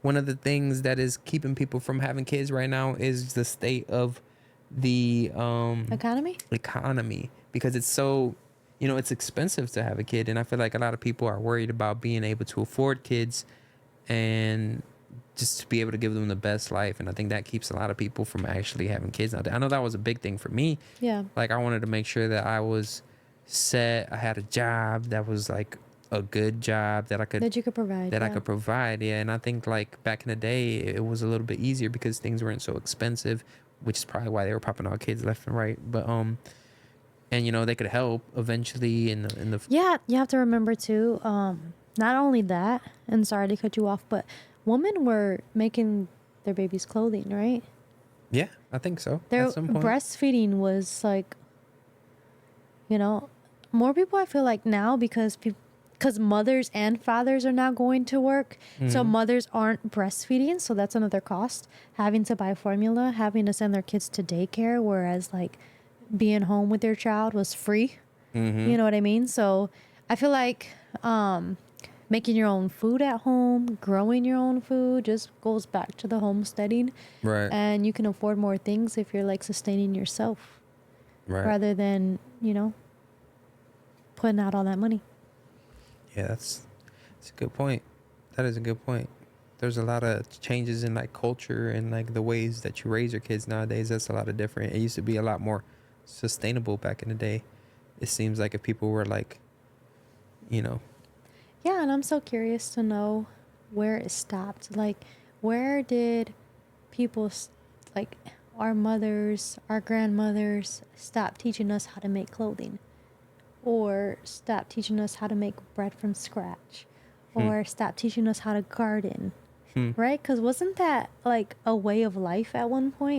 one of the things that is keeping people from having kids right now is the state of the economy, because it's so, it's expensive to have a kid, and I feel like a lot of people are worried about being able to afford kids and just to be able to give them the best life. And I think that keeps a lot of people from actually having kids now. I know that was a big thing for me. Yeah. Like, I wanted to make sure that I was set. I had a job that was like a good job that you could provide. I could provide. Yeah. And I think like back in the day, it was a little bit easier because things weren't so expensive, which is probably why they were popping out kids left and right. But and they could help eventually in the Yeah, you have to remember too, not only that, and sorry to cut you off, but women were making their babies clothing, right? Yeah, I think so. Their At some point. breastfeeding was like, more people, I feel like now, because mothers and fathers are now going to work, so mothers aren't breastfeeding, so that's another cost, having to buy formula, having to send their kids to daycare, whereas like being home with their child was free. You know what I mean? So I feel like making your own food at home, growing your own food, just goes back to the homesteading. Right. And you can afford more things if you're like sustaining yourself, Right. rather than putting out all that money. Yeah, that's a good point. That is a good point. There's a lot of changes in like culture and like the ways that you raise your kids nowadays. That's a lot of different. It used to be a lot more sustainable back in the day. It seems like if people were like, Yeah, and I'm so curious to know where it stopped. Like, where did people, like our mothers, our grandmothers, stop teaching us how to make clothing? Or stop teaching us how to make bread from scratch? Or stop teaching us how to garden? Right? Because wasn't that like a way of life at one point?